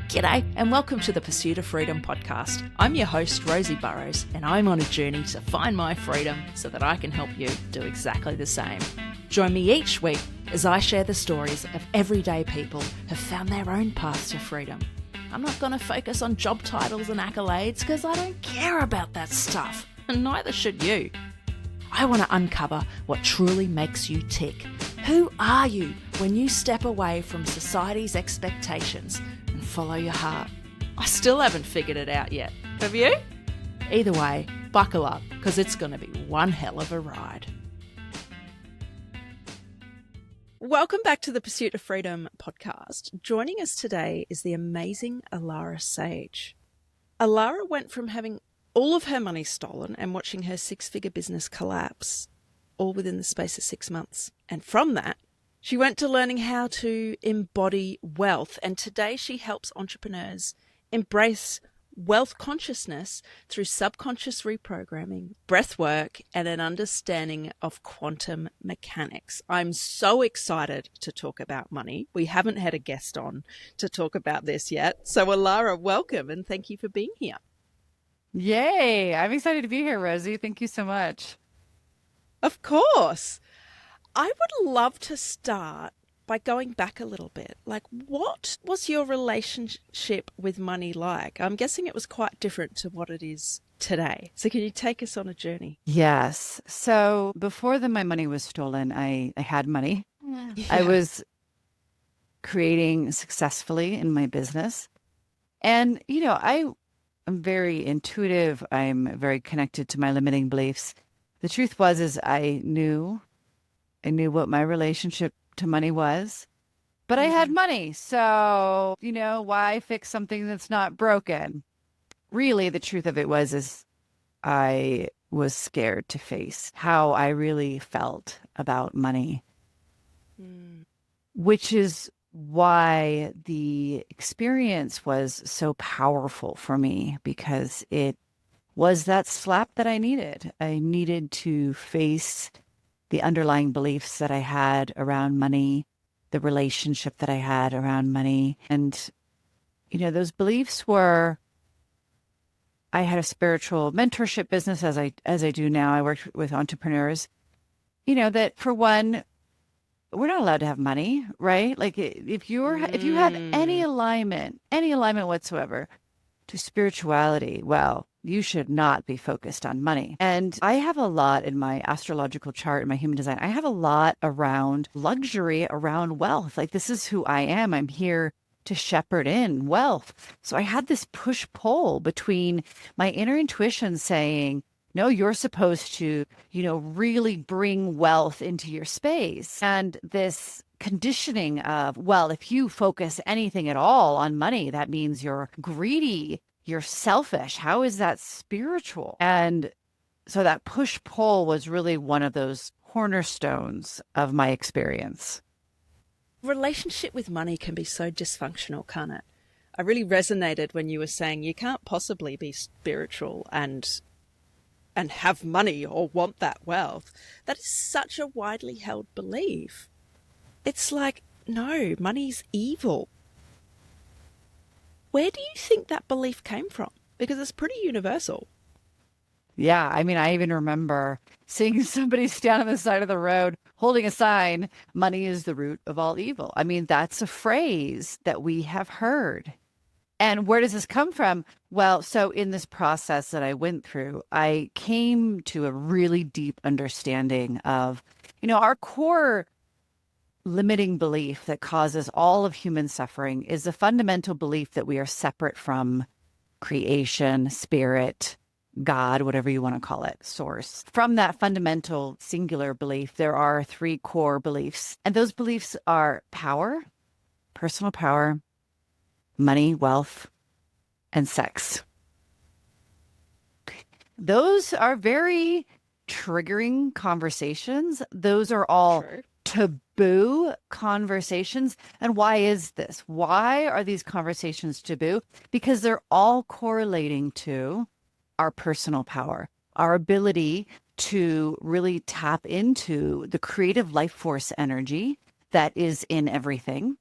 G'day and welcome to the Pursuit of Freedom podcast. I'm your host, Rosie Burrows, and I'm on a journey to find my freedom so that I can help you do exactly the same. Join me each week as I share the stories of everyday people who've found their own paths to freedom. I'm not going to focus on job titles and accolades because I don't care about that stuff, and neither should you. I want to uncover what truly makes you tick. Who are you when you step away from society's expectations and follow your heart? I still haven't figured it out yet. Have you? Either way, buckle up because it's going to be one hell of a ride. Welcome back to the Pursuit of Freedom podcast. Joining us today is the amazing Alara Sage. Alara went from having all of her money stolen and watching her six-figure business collapse, all within the space of 6 months. And from that, she went to learning how to embody wealth. And today she helps entrepreneurs embrace wealth consciousness through subconscious reprogramming, breath work, and an understanding of quantum mechanics. I'm so excited to talk about money. We haven't had a guest on to talk about this yet. So Alara, welcome and thank you for being here. Yay! I'm excited to be here, Rosie. Thank you so much. Of course. I would love to start by going back a little bit. Like, what was your relationship with money like? I'm guessing it was quite different to what it is today. So can you take us on a journey? Yes. So before my money was stolen, I had money. Yeah. I was creating successfully in my business. And, I'm very intuitive. I'm very connected to my limiting beliefs. The truth is I knew what my relationship to money was, but I had money. So, why fix something that's not broken? Really, the truth of it is I was scared to face how I really felt about money, which is why the experience was so powerful for me, because it was that slap that I needed. I needed to face the underlying beliefs that I had around money, the relationship that I had around money. And, those beliefs were, I had a spiritual mentorship business as I do now. I worked with entrepreneurs, that for one, we're not allowed to have money, right? Like if you had any alignment whatsoever to spirituality, well, you should not be focused on money. And I have a lot in my astrological chart, in my human design. I have a lot around luxury, around wealth. Like, this is who I am. I'm here to shepherd in wealth. So I had this push-pull between my inner intuition saying, no, you're supposed to, really bring wealth into your space. And this conditioning of, well, if you focus anything at all on money, that means you're greedy, you're selfish. How is that spiritual? And so that push-pull was really one of those cornerstones of my experience. Relationship with money can be so dysfunctional, can't it? I really resonated when you were saying you can't possibly be spiritual and have money or want that wealth. That is such a widely held belief. It's like, no, money's evil. Where do you think that belief came from? Because it's pretty universal. Yeah, I mean, I even remember seeing somebody stand on the side of the road holding a sign, money is the root of all evil. I mean, that's a phrase that we have heard. And where does this come from? Well, so in this process that I went through, I came to a really deep understanding of, our core limiting belief that causes all of human suffering is the fundamental belief that we are separate from creation, spirit, God, whatever you want to call it, source. From that fundamental singular belief, there are 3 core beliefs. And those beliefs are power, personal power, money, wealth, and sex. Those are very triggering conversations. Those are all taboo conversations. And why is this? Why are these conversations taboo? Because they're all correlating to our personal power, our ability to really tap into the creative life force energy that is in everything.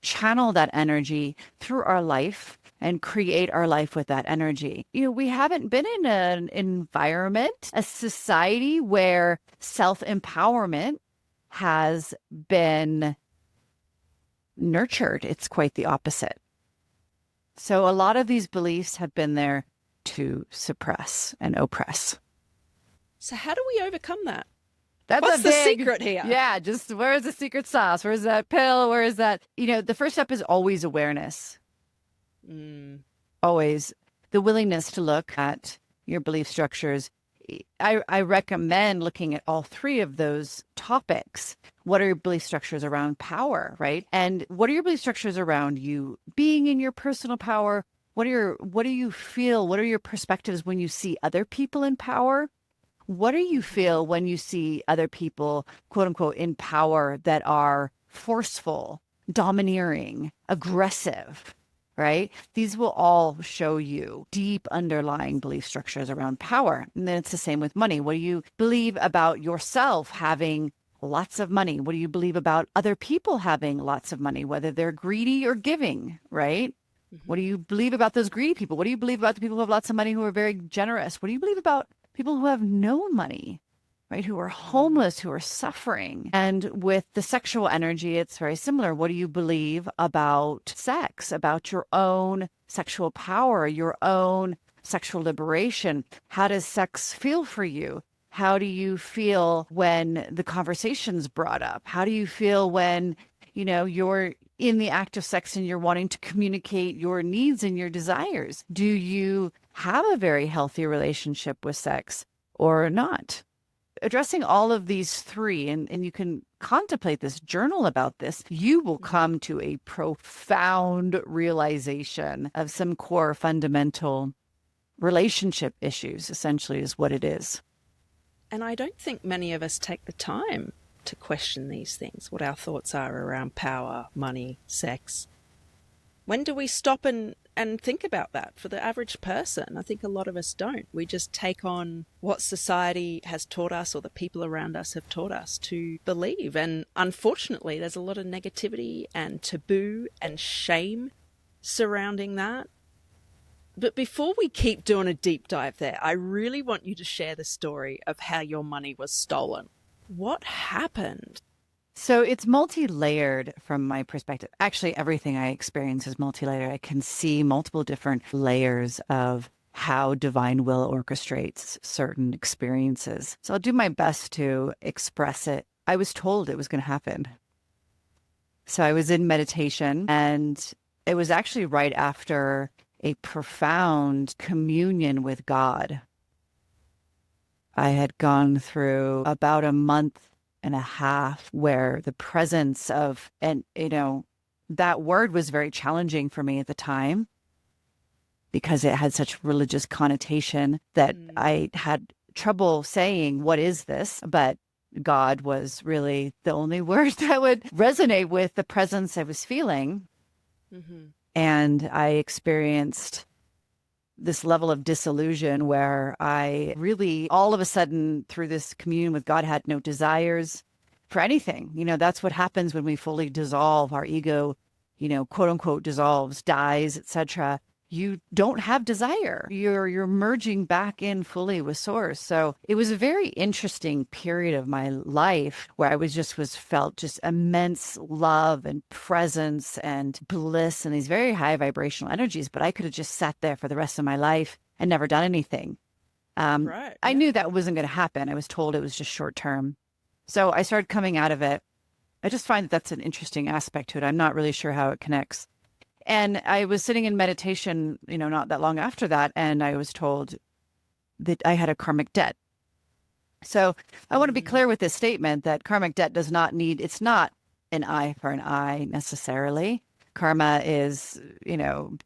channel that energy through our life and create our life with that energy. We haven't been in an environment, a society where self-empowerment has been nurtured. It's quite the opposite. So a lot of these beliefs have been there to suppress and oppress. So how do we overcome that? That's What's the secret here? Yeah, just where's the secret sauce? Where's that pill? Where is that? The first step is always awareness. Always the willingness to look at your belief structures. I recommend looking at all three of those topics. What are your belief structures around power, right? And what are your belief structures around you being in your personal power? What do you feel? What are your perspectives when you see other people in power? What do you feel when you see other people, quote unquote, in power that are forceful, domineering, aggressive, right? These will all show you deep underlying belief structures around power. And then it's the same with money. What do you believe about yourself having lots of money? What do you believe about other people having lots of money, whether they're greedy or giving, right? What do you believe about those greedy people? What do you believe about the people who have lots of money who are very generous? What do you believe about people who have no money, right? Who are homeless, who are suffering? And with the sexual energy, it's very similar. What do you believe about sex, about your own sexual power, your own sexual liberation? How does sex feel for you? How do you feel when the conversation's brought up? How do you feel when, you're in the act of sex and you're wanting to communicate your needs and your desires? Do you have a very healthy relationship with sex or not? Addressing all of these three, and you can contemplate this, journal about this, you will come to a profound realization of some core fundamental relationship issues, essentially, is what it is. And I don't think many of us take the time to question these things, what our thoughts are around power, money, sex. When do we stop and think about that for the average person? I think a lot of us don't. We just take on what society has taught us or the people around us have taught us to believe. And unfortunately, there's a lot of negativity and taboo and shame surrounding that. But before we keep doing a deep dive there, I really want you to share the story of how your money was stolen. What happened? So it's multi-layered from my perspective. Actually, everything I experience is multi-layered. I can see multiple different layers of how divine will orchestrates certain experiences. So I'll do my best to express it. I was told it was going to happen. So I was in meditation, and it was actually right after a profound communion with God. I had gone through about a month and a half where the presence of, and that word was very challenging for me at the time because it had such religious connotation that I had trouble saying, what is this? But God was really the only word that would resonate with the presence I was feeling. And I experienced this level of disillusion where I really, all of a sudden, through this communion with God, had no desires for anything. That's what happens when we fully dissolve our ego, quote unquote, dissolves, dies, etc. You don't have desire. You're merging back in fully with source. So it was a very interesting period of my life where I felt just immense love and presence and bliss and these very high vibrational energies. But I could have just sat there for the rest of my life and never done anything. Right. I knew that wasn't going to happen. I was told it was just short term. So I started coming out of it. I just find that that's an interesting aspect to it. I'm not really sure how it connects. And I was sitting in meditation, not that long after that, and I was told that I had a karmic debt. So I want to be clear with this statement that karmic debt it's not an eye for an eye necessarily. Karma is,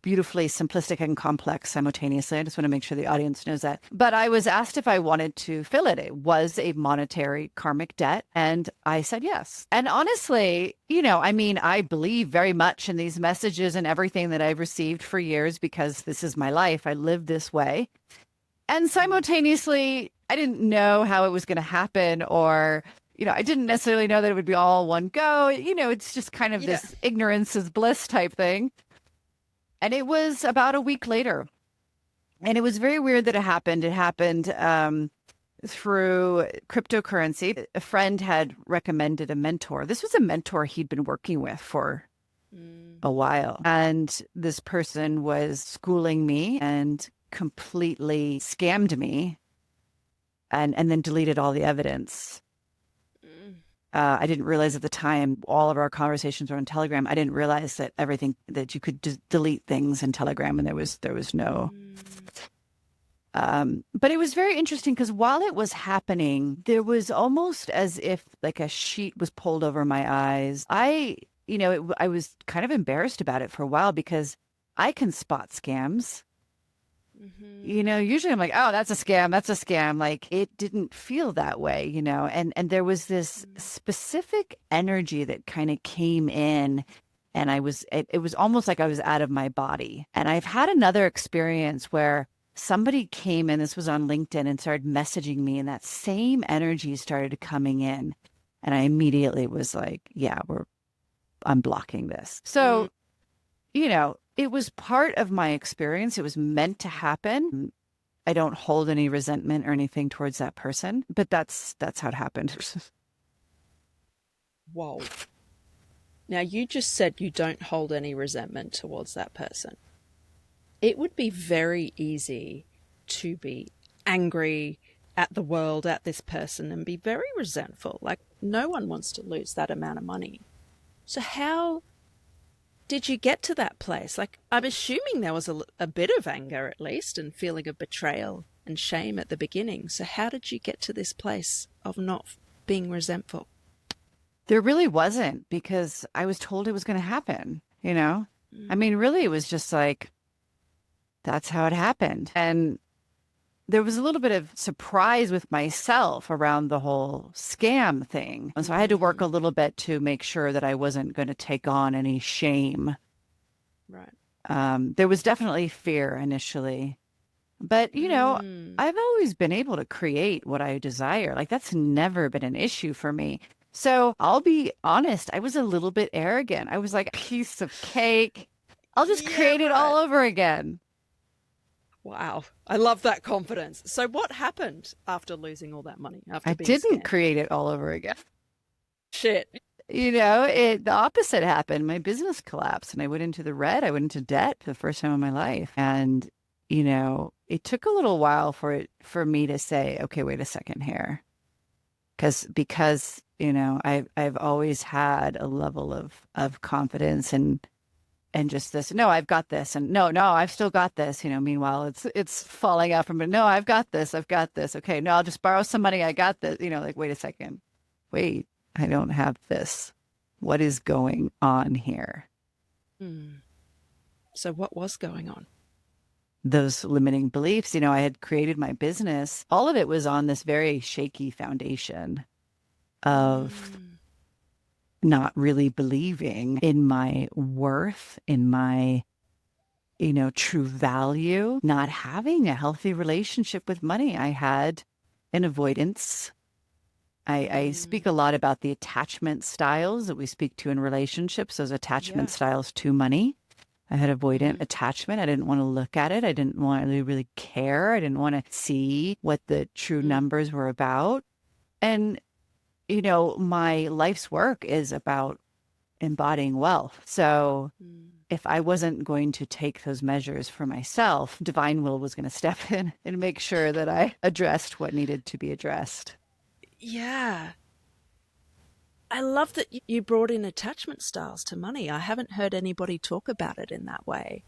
beautifully simplistic and complex simultaneously. I just want to make sure the audience knows that. But I was asked if I wanted to fill it. It was a monetary karmic debt. And I said yes. And honestly, I believe very much in these messages and everything that I've received for years because this is my life. I live this way. And simultaneously, I didn't know how it was going to happen or I didn't necessarily know that it would be all one go. It's just kind of this ignorance is bliss type thing. And it was about a week later. And it was very weird that it happened. It happened through cryptocurrency. A friend had recommended a mentor. This was a mentor he'd been working with for a while. And this person was schooling me and completely scammed me and then deleted all the evidence. I didn't realize at the time, all of our conversations were on Telegram. I didn't realize that that you could delete things in Telegram, and there was no. But it was very interesting because while it was happening, there was almost as if like a sheet was pulled over my eyes. I was kind of embarrassed about it for a while because I can spot scams. Usually I'm like, oh, that's a scam. That's a scam. Like it didn't feel that way, and there was this specific energy that kind of came in, and it was almost like I was out of my body. And I've had another experience where somebody came in, this was on LinkedIn, and started messaging me, and that same energy started coming in. And I immediately was like, yeah, I'm blocking this. So, it was part of my experience. It was meant to happen. I don't hold any resentment or anything towards that person, but that's how it happened. Whoa. Now, you just said you don't hold any resentment towards that person. It would be very easy to be angry at the world, at this person, and be very resentful. Like, no one wants to lose that amount of money. So how did you get to that place? Like, I'm assuming there was a bit of anger at least and feeling of betrayal and shame at the beginning. So how did you get to this place of not being resentful? There really wasn't, because I was told it was going to happen, I mean, really, it was just like, that's how it happened. And there was a little bit of surprise with myself around the whole scam thing. And so I had to work a little bit to make sure that I wasn't going to take on any shame. Right. There was definitely fear initially. But, I've always been able to create what I desire. Like, that's never been an issue for me. So I'll be honest, I was a little bit arrogant. I was like, a piece of cake. I'll just create it all over again. Wow. I love that confidence. So what happened after losing all that money? I didn't create it all over again. Shit. The opposite happened. My business collapsed and I went into the red. I went into debt for the first time in my life. And, it took a little while for me to say, okay, wait a second here. Because I've always had a level of confidence and just this, no, I've got this. And no, I've still got this, meanwhile it's falling out from it. No, I've got this. Okay. No, I'll just borrow some money. I got this, like, wait a second. Wait, I don't have this. What is going on here? So what was going on? Those limiting beliefs, I had created my business. All of it was on this very shaky foundation of not really believing in my worth, in my, true value, not having a healthy relationship with money. I had an avoidance. I speak a lot about the attachment styles that we speak to in relationships, those attachment styles to money. I had avoidant attachment. I didn't want to look at it. I didn't want to really care. I didn't want to see what the true numbers were about. And my life's work is about embodying wealth. So if I wasn't going to take those measures for myself, divine will was going to step in and make sure that I addressed what needed to be addressed. Yeah. I love that you brought in attachment styles to money. I haven't heard anybody talk about it in that way.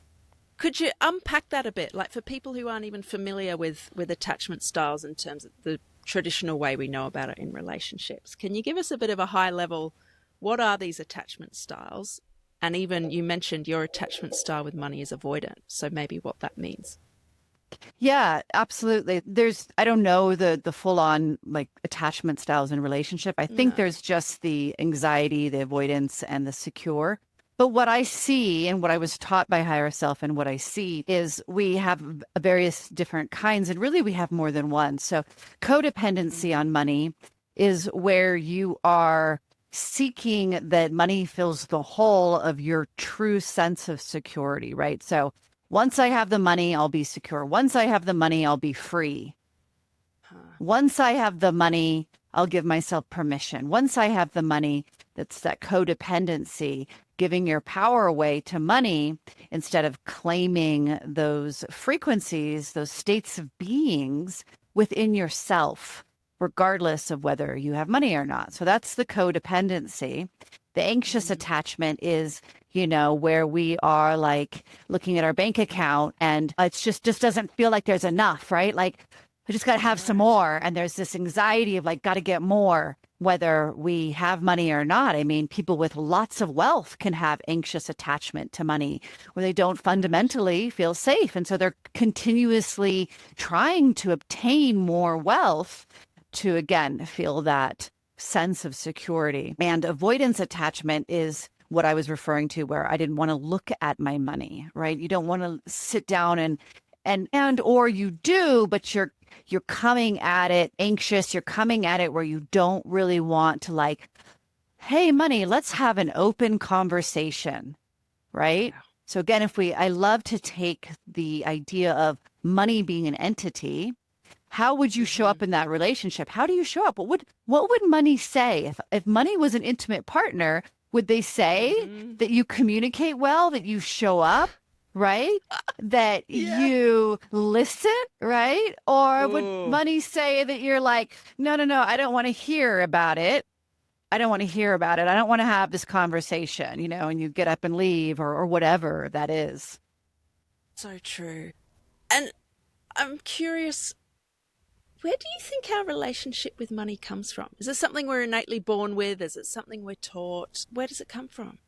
Could you unpack that a bit? Like, for people who aren't even familiar with attachment styles in terms of the traditional way we know about it in relationships, can you give us a bit of a high level, what are these attachment styles? And even you mentioned your attachment style with money is avoidant, so maybe what that means. Yeah, absolutely. I don't know the full on like attachment styles in relationship. I think there's just the anxiety, the avoidance, and the secure. But what I see and what I was taught by higher self and what I see is we have various different kinds, and really we have more than one. So codependency on money is where you are seeking that money fills the hole of your true sense of security, right? So once I have the money, I'll be secure. Once I have the money, I'll be free. Once I have the money, I'll give myself permission. Once I have the money, that's that codependency, giving your power away to money instead of claiming those frequencies, those states of beings within yourself, regardless of whether you have money or not. So that's the codependency. The anxious attachment is, where we are like looking at our bank account and it's just doesn't feel like there's enough, right? Like, I just got to have some more. And there's this anxiety of like, got to get more, whether we have money or not. I mean, people with lots of wealth can have anxious attachment to money where they don't fundamentally feel safe. And so they're continuously trying to obtain more wealth to, again, feel that sense of security. And avoidance attachment is what I was referring to, where I didn't want to look at my money, right? You don't want to sit down and or you do, but you're coming at it anxious. You're coming at it where you don't really want to like, hey, money, let's have an open conversation, right? Yeah. So again, I love to take the idea of money being an entity. How would you show up in that relationship? How do you show up? What would money say? If money was an intimate partner, would they say that you communicate well, that you show up? Right? That you listen, right? Or would money say that you're like, no, I don't want to hear about it. I don't want to hear about it. I don't want to have this conversation, and you get up and leave or whatever that is. So true. And I'm curious, where do you think our relationship with money comes from? Is it something we're innately born with? Is it something we're taught? Where does it come from?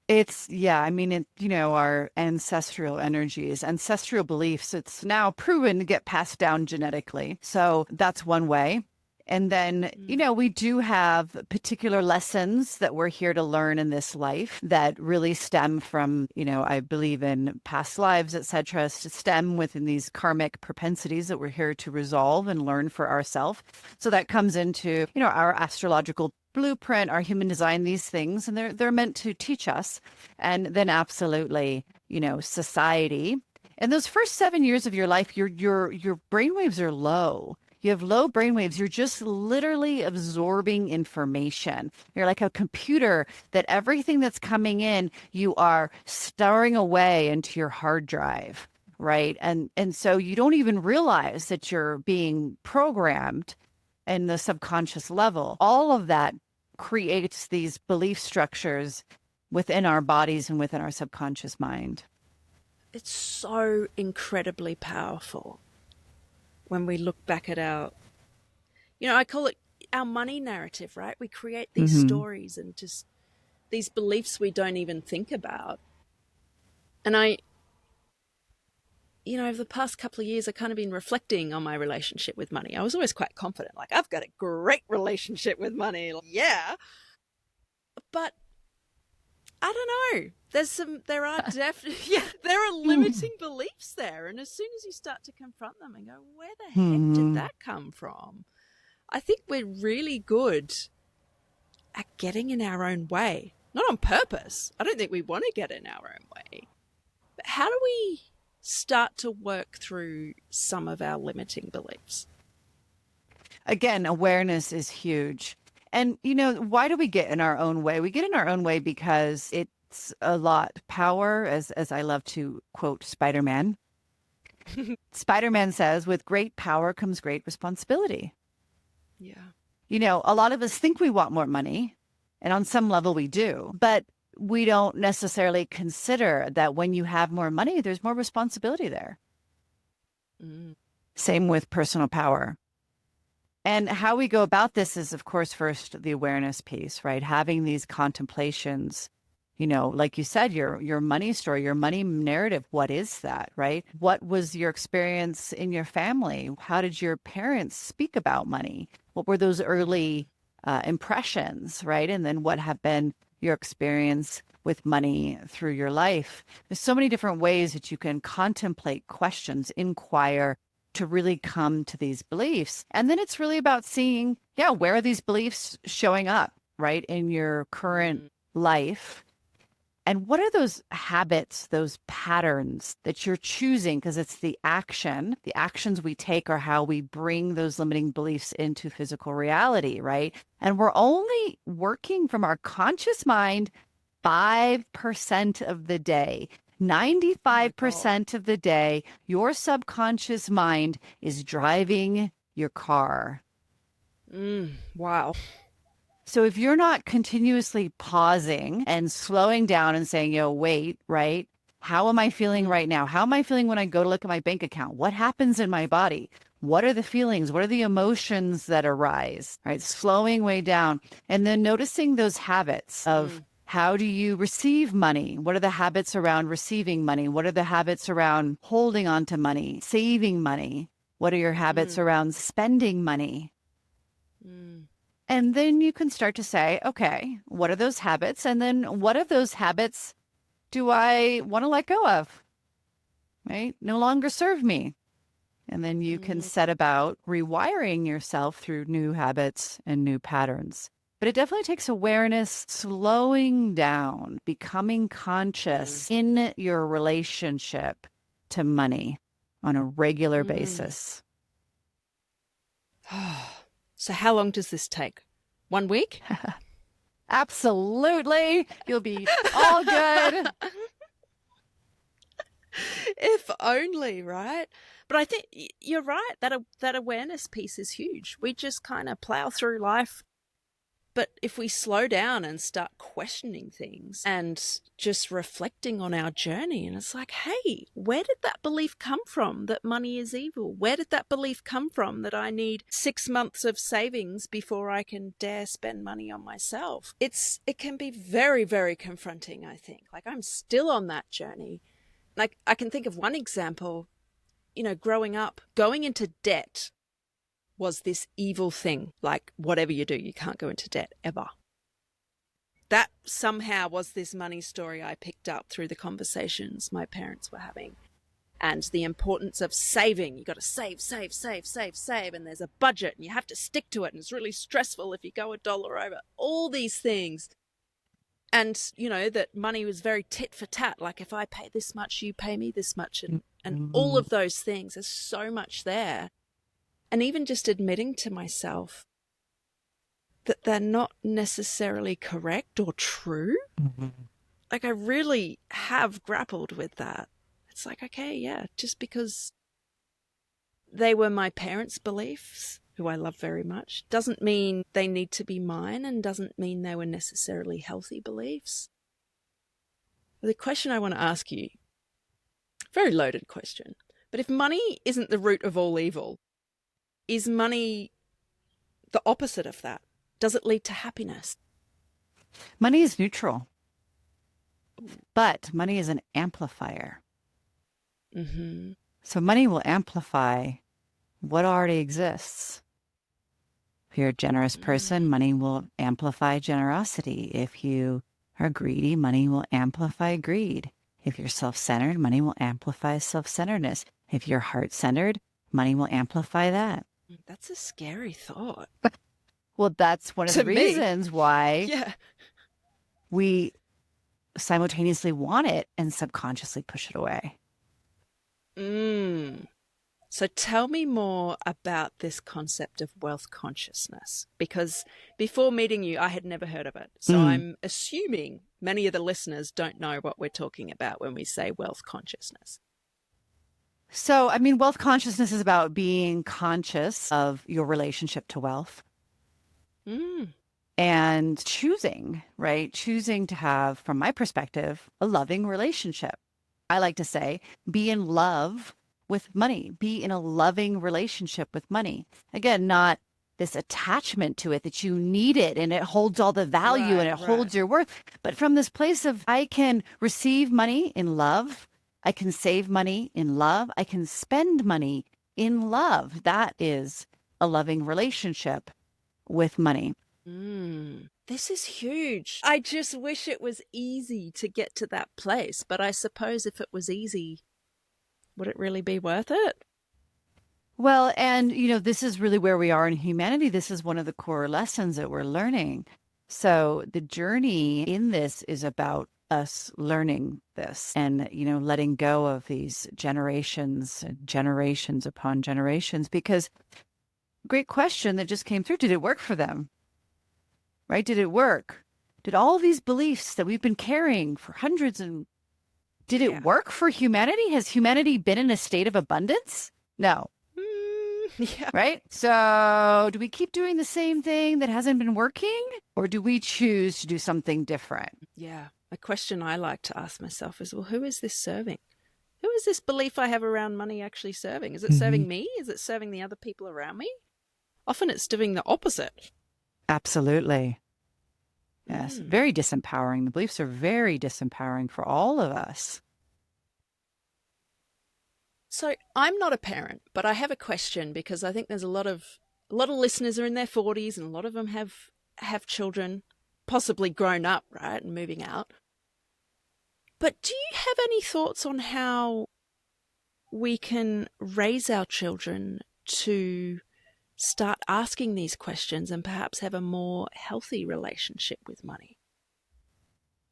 It's, our ancestral energies, ancestral beliefs. It's now proven to get passed down genetically. So that's one way. And then, we do have particular lessons that we're here to learn in this life that really stem from, I believe in past lives, et cetera, to stem within these karmic propensities that we're here to resolve and learn for ourselves. So that comes into, our astrological blueprint, our human design, these things, and they're meant to teach us. And then absolutely, society. In those first 7 years of your life, your brainwaves are low. You have low brainwaves. You're just literally absorbing information. You're like a computer that everything that's coming in, you are storing away into your hard drive, right? And so you don't even realize that you're being programmed in the subconscious level. All of that creates these belief structures within our bodies and within our subconscious mind. It's so incredibly powerful when we look back at our, I call it our money narrative, right? We create these stories and just these beliefs we don't even think about. And over the past couple of years, I've kind of been reflecting on my relationship with money. I was always quite confident, like, I've got a great relationship with money. Like, yeah. But I don't know. There are limiting beliefs there. And as soon as you start to confront them and go, where the heck did that come from? I think we're really good at getting in our own way. Not on purpose. I don't think we want to get in our own way. But how do we start to work through some of our limiting beliefs? Again, awareness is huge. And, why do we get in our own way? We get in our own way because it's a lot power, as I love to quote Spider-Man. Spider-Man says, with great power comes great responsibility. Yeah. A lot of us think we want more money, and on some level we do, but we don't necessarily consider that when you have more money, there's more responsibility there. Same with personal power. And how we go about this is, of course, first the awareness piece, right? Having these contemplations, like you said, your money story, your money narrative. What is that, right? What was your experience in your family? How did your parents speak about money? What were those early impressions, right? And then what have been your experience with money through your life? There's so many different ways that you can contemplate questions, inquire, to really come to these beliefs. And then it's really about seeing, yeah, where are these beliefs showing up, right, in your current life? And what are those habits, those patterns that you're choosing? Because it's the actions we take are how we bring those limiting beliefs into physical reality, right? And we're only working from our conscious mind 5% of the day. 95% of the day, your subconscious mind is driving your car. Wow. So if you're not continuously pausing and slowing down and saying, yo, wait, right? How am I feeling right now? How am I feeling when I go to look at my bank account? What happens in my body? What are the feelings? What are the emotions that arise? Right? Slowing way down. And then noticing those habits of how do you receive money? What are the habits around receiving money? What are the habits around holding on to money, saving money? What are your habits around spending money? And then you can start to say, okay, what are those habits? And then what of those habits do I want to let go of? Right? No longer serve me. And then you can set about rewiring yourself through new habits and new patterns. But it definitely takes awareness, slowing down, becoming conscious in your relationship to money on a regular basis. So how long does this take? 1 week? Absolutely. You'll be all good. If only, right? But I think you're right. That awareness piece is huge. We just kind of plow through life. But if we slow down and start questioning things and just reflecting on our journey, and it's like, hey, where did that belief come from that money is evil? Where did that belief come from that I need 6 months of savings before I can dare spend money on myself? It can be very, very confronting, I think. Like, I'm still on that journey. Like, I can think of one example, growing up, going into debt was this evil thing. Like, whatever you do, you can't go into debt ever. That somehow was this money story I picked up through the conversations my parents were having, and the importance of saving. You got to save, and there's a budget and you have to stick to it, and it's really stressful if you go $1 over. All these things. And, that money was very tit for tat. Like, if I pay this much, you pay me this much. And all of those things, there's so much there. And even just admitting to myself that they're not necessarily correct or true. Like, I really have grappled with that. It's like, okay, yeah, just because they were my parents' beliefs, who I love very much, doesn't mean they need to be mine, and doesn't mean they were necessarily healthy beliefs. The question I want to ask you, very loaded question, but if money isn't the root of all evil, is money the opposite of that? Does it lead to happiness? Money is neutral, but money is an amplifier. So money will amplify what already exists. If you're a generous person, money will amplify generosity. If you are greedy, money will amplify greed. If you're self-centered, money will amplify self-centeredness. If you're heart-centered, money will amplify that. That's a scary thought. Well, that's one of the reasons why we simultaneously want it and subconsciously push it away. So tell me more about this concept of wealth consciousness, because before meeting you, I had never heard of it. So I'm assuming many of the listeners don't know what we're talking about when we say wealth consciousness. So, wealth consciousness is about being conscious of your relationship to wealth and choosing, right? Choosing to have, from my perspective, a loving relationship. I like to say, be in love with money, be in a loving relationship with money. Again, not this attachment to it that you need it and it holds all the value and it holds your worth, but from this place of, I can receive money in love. I can save money in love. I can spend money in love. That is a loving relationship with money. This is huge. I just wish it was easy to get to that place. But I suppose if it was easy, would it really be worth it? Well, and this is really where we are in humanity. This is one of the core lessons that we're learning. So the journey in this is about us learning this and, letting go of these generations and generations upon generations, because great question that just came through. Did it work for them? Right? Did it work? Did all these beliefs that we've been carrying for hundreds and did it work for humanity? Has humanity been in a state of abundance? No. Yeah. Right? So do we keep doing the same thing that hasn't been working? Or do we choose to do something different? Yeah. A question I like to ask myself is, well, who is this serving? Who is this belief I have around money actually serving? Is it serving me? Is it serving the other people around me? Often it's doing the opposite. Absolutely. Yes. Very disempowering. The beliefs are very disempowering for all of us. So I'm not a parent, but I have a question, because I think there's a lot of listeners are in their 40s, and a lot of them have children, possibly grown up, right, and moving out. But do you have any thoughts on how we can raise our children to start asking these questions and perhaps have a more healthy relationship with money?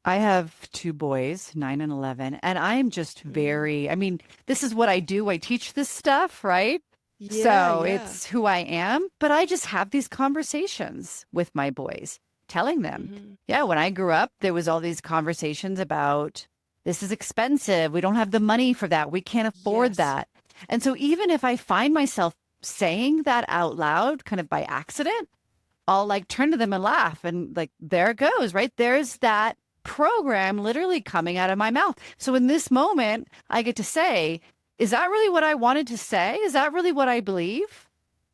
I have two boys, 9 and 11, and I'm just this is what I do. I teach this stuff, right? So it's who I am, but I just have these conversations with my boys, telling them, when I grew up, there was all these conversations about this is expensive. We don't have the money for that. We can't afford that. And so even if I find myself saying that out loud, kind of by accident, I'll like turn to them and laugh and like, there it goes, right? There's that program literally coming out of my mouth. So in this moment, I get to say, is that really what I wanted to say? Is that really what I believe?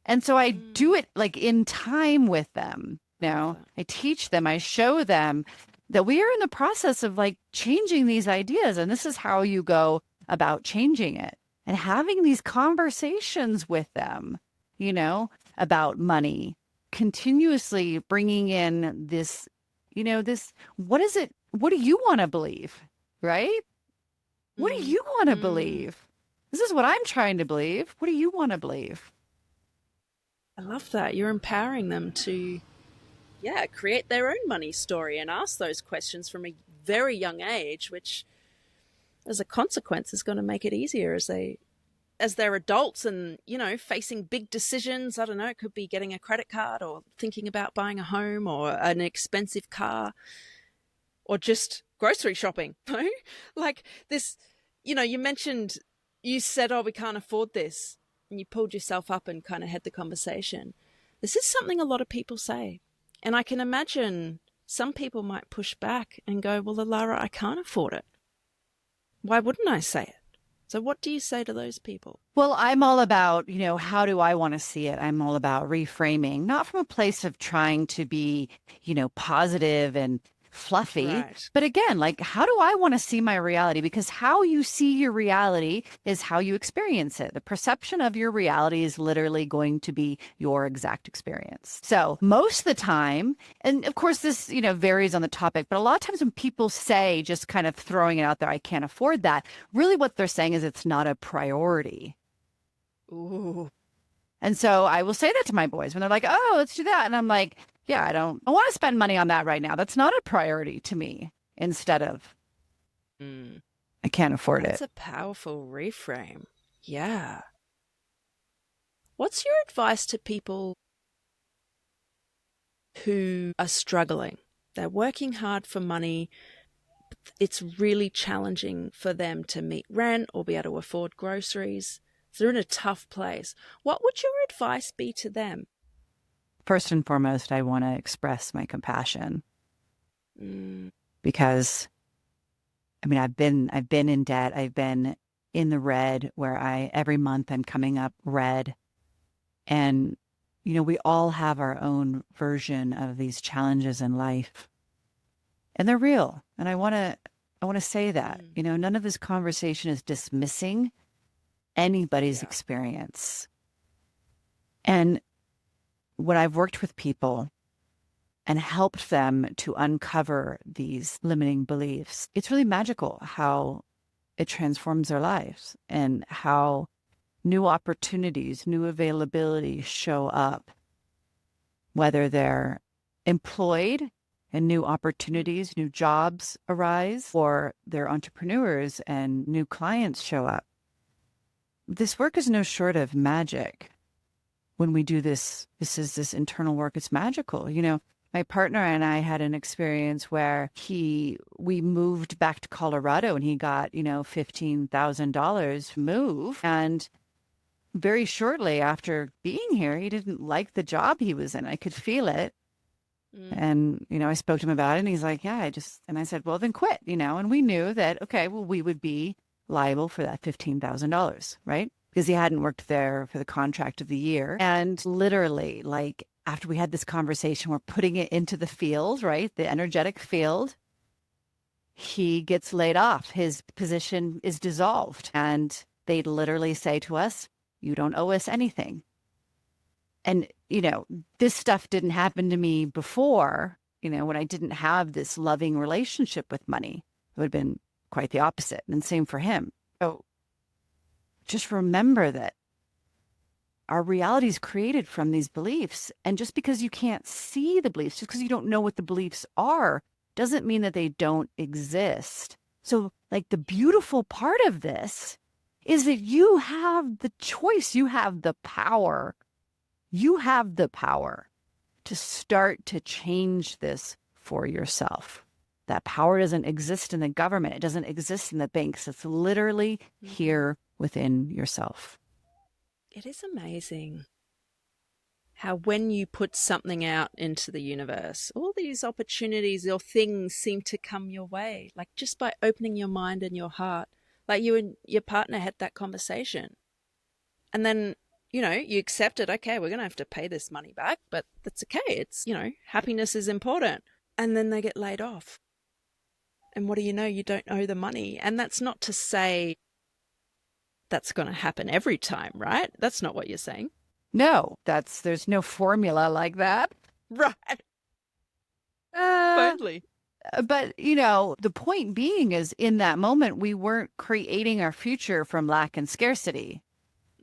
And so I do it like in time with them. I teach them, I show them that we are in the process of like changing these ideas. And this is how you go about changing it and having these conversations with them, about money, continuously bringing in this, what is it? What do you want to believe? Right? What do you want to believe? This is what I'm trying to believe. What do you want to believe? I love that. You're empowering them to, create their own money story and ask those questions from a very young age, which as a consequence is going to make it easier as they're adults and, facing big decisions. I don't know, it could be getting a credit card or thinking about buying a home or an expensive car or just grocery shopping. Like this, you said, oh, we can't afford this. And you pulled yourself up and kind of had the conversation. This is something a lot of people say. And I can imagine some people might push back and go, well, Alara, I can't afford it. Why wouldn't I say it? So what do you say to those people? Well, I'm all about, how do I want to see it? I'm all about reframing, not from a place of trying to be, positive and fluffy, Right. but again, like, how do I want to see my reality? Because how you see your reality is how you experience it. The perception of your reality is literally going to be your exact experience. So most of the time, and of course this, varies on the topic, but a lot of times when people say, just kind of throwing it out there, I can't afford that, really what they're saying is it's not a priority. Ooh. And so I will say that to my boys when they're like, oh, let's do that. And I'm like, I want to spend money on that right now. That's not a priority to me. Instead of, I can't afford it. That's a powerful reframe. Yeah. What's your advice to people who are struggling? They're working hard for money. It's really challenging for them to meet rent or be able to afford groceries. They're in a tough place. What would your advice be to them? First and foremost, I want to express my compassion because, I've been in debt. I've been in the red where every month I'm coming up red. And, we all have our own version of these challenges in life and they're real. And I want to say that, none of this conversation is dismissing anybody's experience. And when I've worked with people and helped them to uncover these limiting beliefs, it's really magical how it transforms their lives and how new opportunities, new availability show up, whether they're employed and new opportunities, new jobs arise, or they're entrepreneurs and new clients show up. This work is no short of magic. When we do this is this internal work. It's magical. You know, my partner and I had an experience where we moved back to Colorado and he got, $15,000 to move. And very shortly after being here, he didn't like the job he was in. I could feel it. And, I spoke to him about it and he's like, yeah, and I said, well, then quit, and we knew that, okay, well, we would be liable for that $15,000, right? Because he hadn't worked there for the contract of the year. And literally, like, after we had this conversation, we're putting it into the field, right? The energetic field. He gets laid off. His position is dissolved. And they literally say to us, you don't owe us anything. And, this stuff didn't happen to me before, when I didn't have this loving relationship with money. It would have been quite the opposite. And same for him. So just remember that our reality is created from these beliefs. And just because you can't see the beliefs, just because you don't know what the beliefs are, doesn't mean that they don't exist. So, like, the beautiful part of this is that you have the choice. You have the power. You have the power to start to change this for yourself. That power doesn't exist in the government. It doesn't exist in the banks. It's literally here within yourself. It is amazing how when you put something out into the universe, all these opportunities or things seem to come your way, like just by opening your mind and your heart. Like you and your partner had that conversation. And then, you accept it. Okay, we're going to have to pay this money back, but that's okay. It's, happiness is important. And then they get laid off. And what do you know? You don't owe the money. And that's not to say that's going to happen every time, right? That's not what you're saying. No, there's no formula like that. Right. Totally. But, the point being is in that moment, we weren't creating our future from lack and scarcity.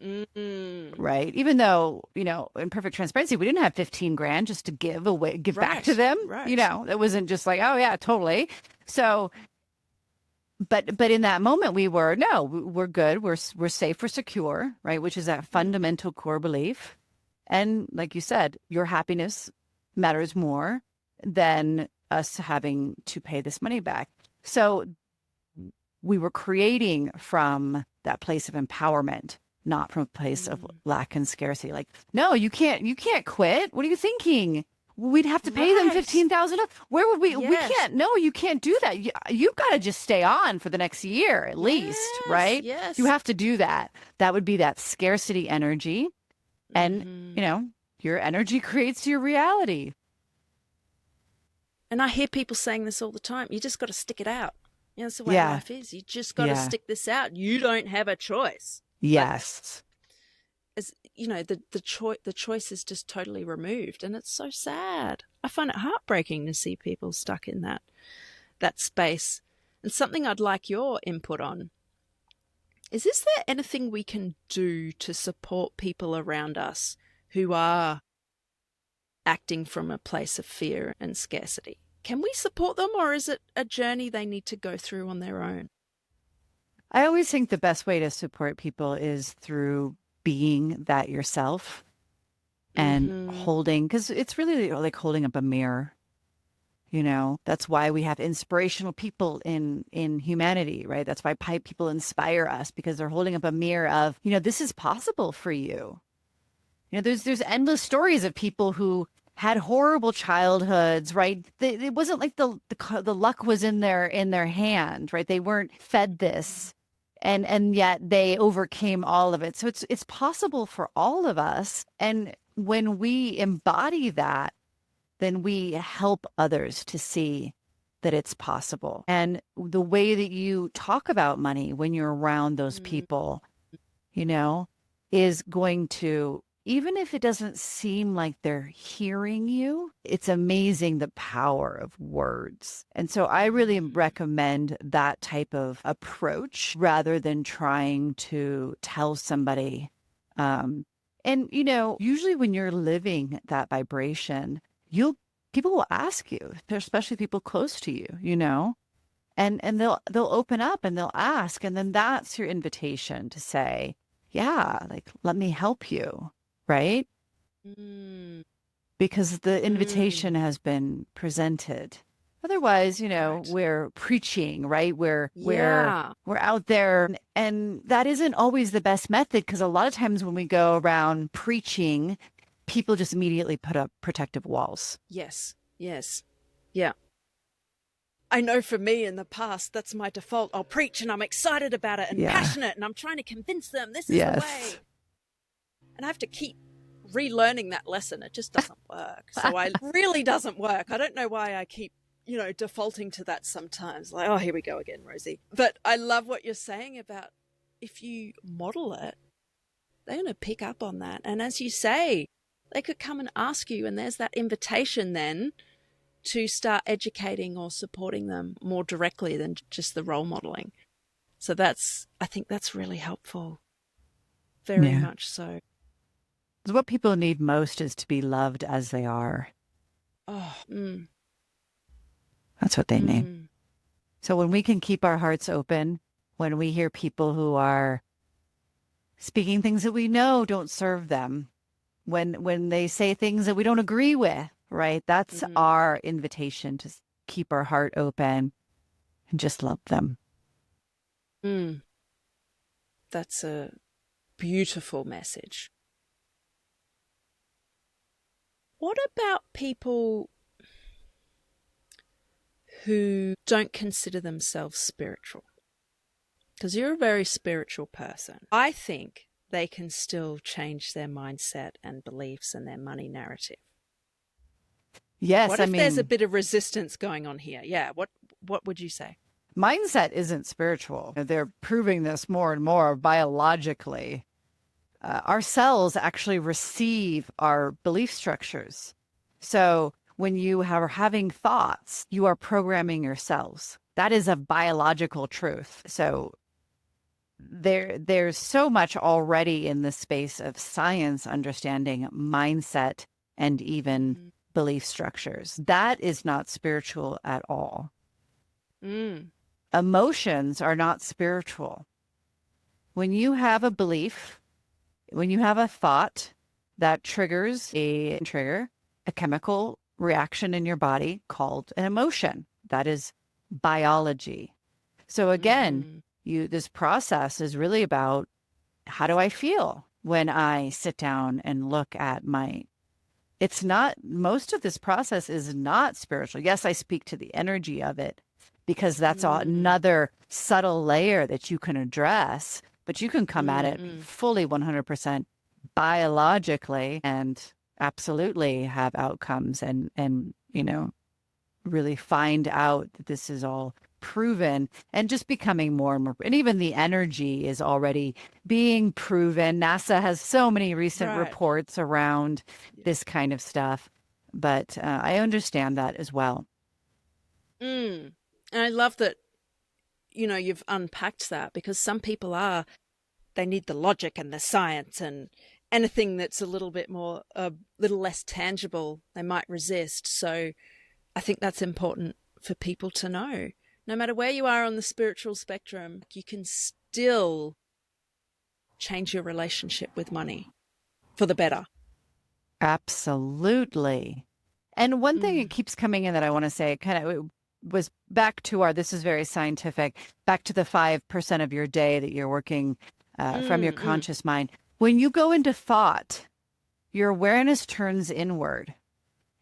Right. Even though, in perfect transparency, we didn't have 15 grand just to give back to them. Right. It wasn't just like, oh yeah, totally. So, but in that moment we're good. We're safe, we're secure, right? Which is that fundamental core belief. And like you said, your happiness matters more than us having to pay this money back. So we were creating from that place of empowerment, not from a place of lack and scarcity. Like, no, you can't quit. What are you thinking? We'd have to pay them $15,000. Where would we? Yes. We can't. No, you can't do that. You've got to just stay on for the next year at least, right? Yes. You have to do that. That would be that scarcity energy. And, your energy creates your reality. And I hear people saying this all the time. You just got to stick it out. That's the way life is. You just got to stick this out. You don't have a choice. Yes. As the choice is just totally removed, and it's so sad. I find it heartbreaking to see people stuck in that space. And something I'd like your input on is there anything we can do to support people around us who are acting from a place of fear and scarcity? Can we support them, or is it a journey they need to go through on their own? I always think the best way to support people is through being that yourself and holding, because it's really like holding up a mirror. That's why we have inspirational people in humanity, right? That's why people inspire us, because they're holding up a mirror of, this is possible for you. There's endless stories of people who had horrible childhoods, right? It wasn't like the luck was in their hand, right? They weren't fed this, and yet they overcame all of it. So it's possible for all of us. And when we embody that, then we help others to see that it's possible. And the way that you talk about money when you're around those people, is going to even if it doesn't seem like they're hearing you, it's amazing the power of words. And so I really recommend that type of approach rather than trying to tell somebody. And, usually when you're living that vibration, people will ask you, especially people close to you, and they'll open up and they'll ask. And then that's your invitation to say, yeah, like, let me help you. Right? Mm. Because the Mm. invitation has been presented. Otherwise, Right. we're preaching, right? We're Yeah. out there, and that isn't always the best method, because a lot of times when we go around preaching, people just immediately put up protective walls. Yes. Yes. Yeah. I know for me in the past, that's my default. I'll preach and I'm excited about it and Yeah. passionate and I'm trying to convince them this is the Yes. way. And I have to keep relearning that lesson. It just doesn't work. So it really doesn't work. I don't know why I keep, defaulting to that sometimes. Like, oh, here we go again, Rosie. But I love what you're saying about if you model it, they're going to pick up on that. And as you say, they could come and ask you, and there's that invitation then to start educating or supporting them more directly than just the role modeling. So I think that's really helpful. Very much so. What people need most is to be loved as they are. Oh, That's what they need. So when we can keep our hearts open, when we hear people who are speaking things that we know don't serve them, when they say things that we don't agree with, right? That's our invitation to keep our heart open and just love them. That's a beautiful message. What about people who don't consider themselves spiritual? Because you're a very spiritual person. I think they can still change their mindset and beliefs and their money narrative. Yes, what if there's a bit of resistance going on here? Yeah, what would you say? Mindset isn't spiritual. They're proving this more and more biologically. Our cells actually receive our belief structures. So when you are having thoughts, you are programming your cells. That is a biological truth. So there's so much already in the space of science understanding mindset and even belief structures. That is not spiritual at all. Emotions are not spiritual. When you have a belief, when you have a thought that triggers a chemical reaction in your body called an emotion. That is biology. So again, this process is really about, how do I feel when I sit down and look at most of this process is not spiritual. Yes, I speak to the energy of it because that's another subtle layer that you can address, but you can come at it fully 100% biologically and absolutely have outcomes and really find out that this is all proven and just becoming more and more. And even the energy is already being proven. NASA has so many recent reports around this kind of stuff, but I understand that as well. And I love that, you've unpacked that, because some people they need the logic and the science, and anything that's a little bit more, a little less tangible, they might resist. So I think that's important for people to know. No matter where you are on the spiritual spectrum, you can still change your relationship with money for the better. Absolutely. And one thing that keeps coming in that I want to say, it was back to this is very scientific, back to the 5% of your day that you're working from your conscious mind. When you go into thought, your awareness turns inward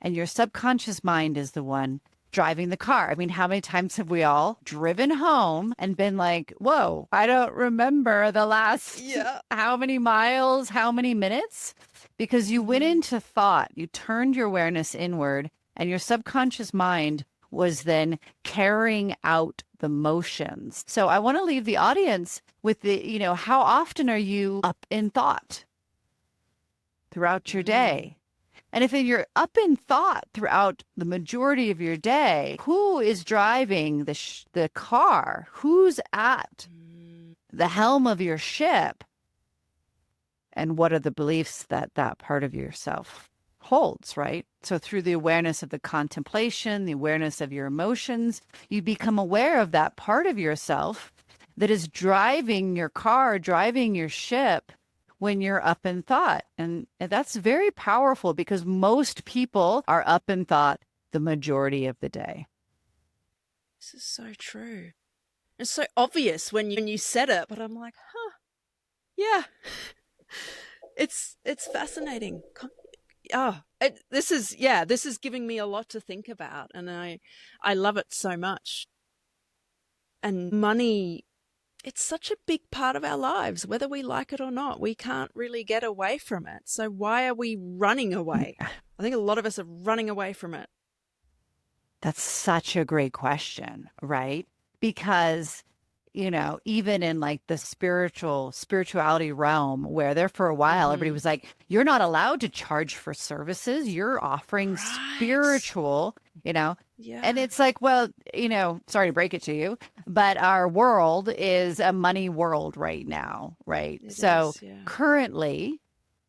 and your subconscious mind is the one driving the car. I mean, how many times have we all driven home and been like, whoa, I don't remember the last how many miles, how many minutes? Because you went into thought, you turned your awareness inward, and your subconscious mind was then carrying out the motions. So I want to leave the audience with how often are you up in thought? throughout your day. And if you're up in thought throughout the majority of your day, who is driving the car? Who's at the helm of your ship? And what are the beliefs that that part of yourself holds, right? So through the awareness of the contemplation, the awareness of your emotions, you become aware of that part of yourself that is driving your car, driving your ship when you're up in thought. And that's very powerful because most people are up in thought the majority of the day. This is so true. It's so obvious when you said it, but I'm like, yeah. It's fascinating. This is giving me a lot to think about, and I love it so much. And money, it's such a big part of our lives, whether we like it or not. We can't really get away from it. So why are we running away? I think a lot of us are running away from it. That's such a great question, right? Because, even in like the spirituality realm, where there for a while, everybody was like, you're not allowed to charge for services. You're offering spiritual, Yeah. And it's like, well, sorry to break it to you, but our world is a money world right now, right? Currently,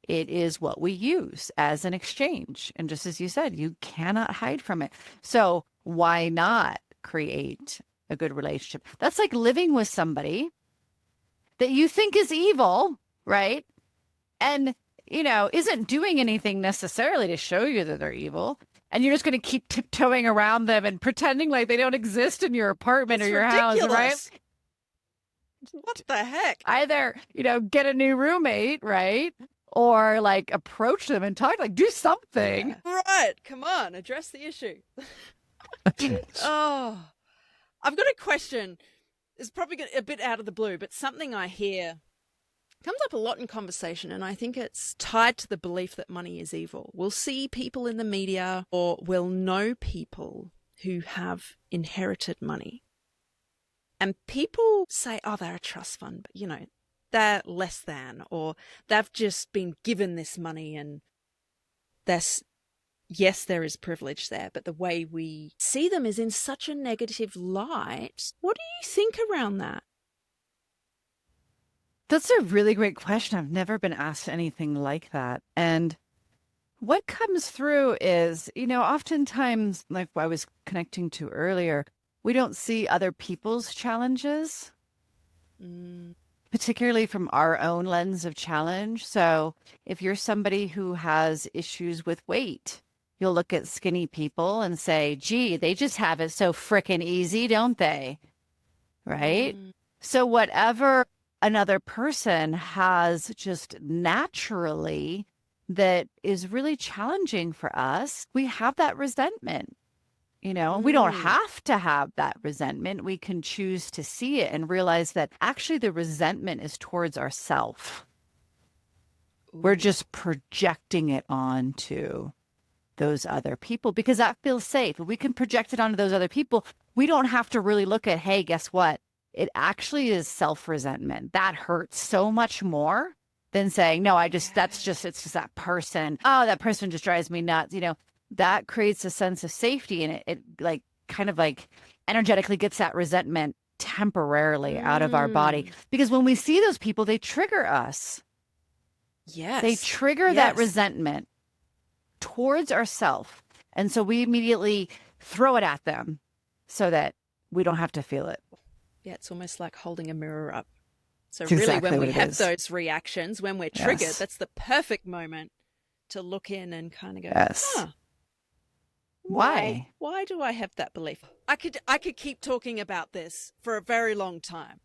it is what we use as an exchange. And just as you said, you cannot hide from it. So why not create a good relationship? That's like living with somebody that you think is evil, right? And, isn't doing anything necessarily to show you that they're evil. And you're just going to keep tiptoeing around them and pretending like they don't exist in your apartment or your house, right? What the heck? Either, get a new roommate, right? Or like approach them and talk, like do something. Yeah. Right. Come on, address the issue. Oh, I've got a question. It's probably a bit out of the blue, but something I hear comes up a lot in conversation, and I think it's tied to the belief that money is evil. We'll see people in the media, or we'll know people who have inherited money. And people say, oh, they're a trust fund, but, they're less than, or they've just been given this money, and yes, there is privilege there, but the way we see them is in such a negative light. What do you think around that? That's a really great question. I've never been asked anything like that. And what comes through is, oftentimes, like I was connecting to earlier, we don't see other people's challenges, particularly from our own lens of challenge. So if you're somebody who has issues with weight, you'll look at skinny people and say, gee, they just have it so frickin' easy, don't they? Right? So whatever another person has just naturally that is really challenging for us, we have that resentment. We don't have to have that resentment. We can choose to see it and realize that actually the resentment is towards ourself. We're just projecting it onto those other people because that feels safe. If we can project it onto those other people, we don't have to really look at, hey, guess what? It actually is self-resentment. That hurts so much more than saying, no, it's just that person. Oh, that person just drives me nuts. That creates a sense of safety, and it like kind of like energetically gets that resentment temporarily out of our body. Because when we see those people, they trigger us. Yes. They trigger that resentment towards ourselves. And so we immediately throw it at them so that we don't have to feel it. Yeah, it's almost like holding a mirror up. So It's really, exactly when we what it have is. those reactions, when we're triggered, Yes. that's the perfect moment to look in and kind of go, Yes. Why? Why do I have that belief? I could keep talking about this for a very long time,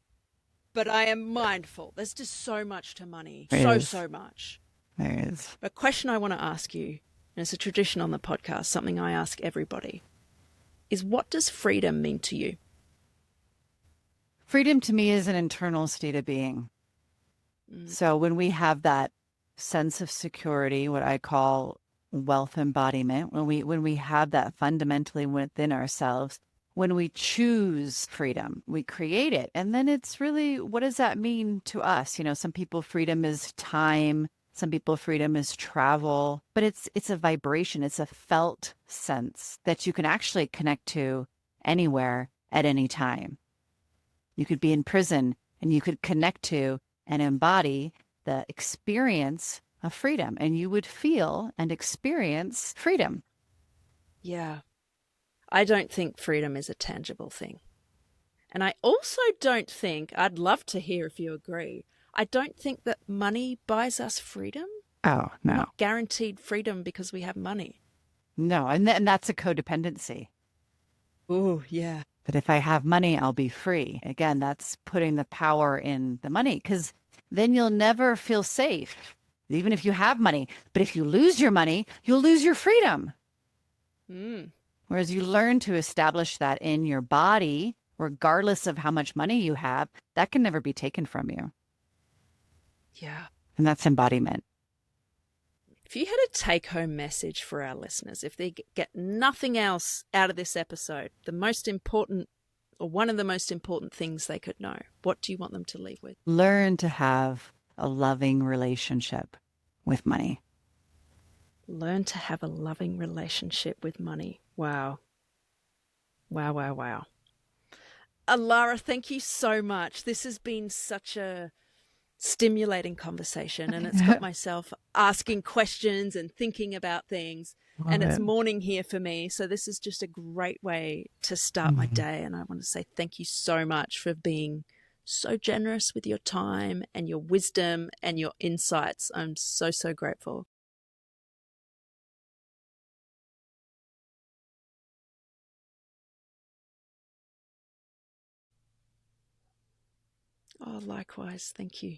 but I am mindful. There's just so much to money. So much. There is. A question I want to ask you, and it's a tradition on the podcast, something I ask everybody, is what does freedom mean to you? Freedom to me is an internal state of being. So when we have that sense of security, what I call wealth embodiment, when we have that fundamentally within ourselves, when we choose freedom, we create it. And then it's really, what does that mean to us? Some people, freedom is time, Some people, freedom is travel, but it's a vibration. It's a felt sense that you can actually connect to anywhere at any time. You could be in prison and you could connect to and embody the experience of freedom, and you would feel and experience freedom. Yeah. I don't think freedom is a tangible thing. And I also don't think, I'd love to hear if you agree, I don't think that money buys us freedom. Oh, We're no. not guaranteed freedom because we have money. No, and that's a codependency. Oh, yeah. But if I have money, I'll be free. Again, that's putting the power in the money, because then you'll never feel safe, even if you have money. But if you lose your money, you'll lose your freedom. Mm. Whereas you learn to establish that in your body, regardless of how much money you have, that can never be taken from you. Yeah. And that's embodiment. If you had a take-home message for our listeners, if they get nothing else out of this episode, the most important or one of the most important things they could know, what do you want them to leave with? Learn to have a loving relationship with money. Learn to have a loving relationship with money. Wow. Wow, wow, wow. Alara, thank you so much. This has been such a stimulating conversation, and it's got myself asking questions and thinking about things. And it's morning here for me, so this is just a great way to start my day. And I want to say thank you so much for being so generous with your time and your wisdom and your insights. I'm so, so grateful. Oh, likewise. Thank you.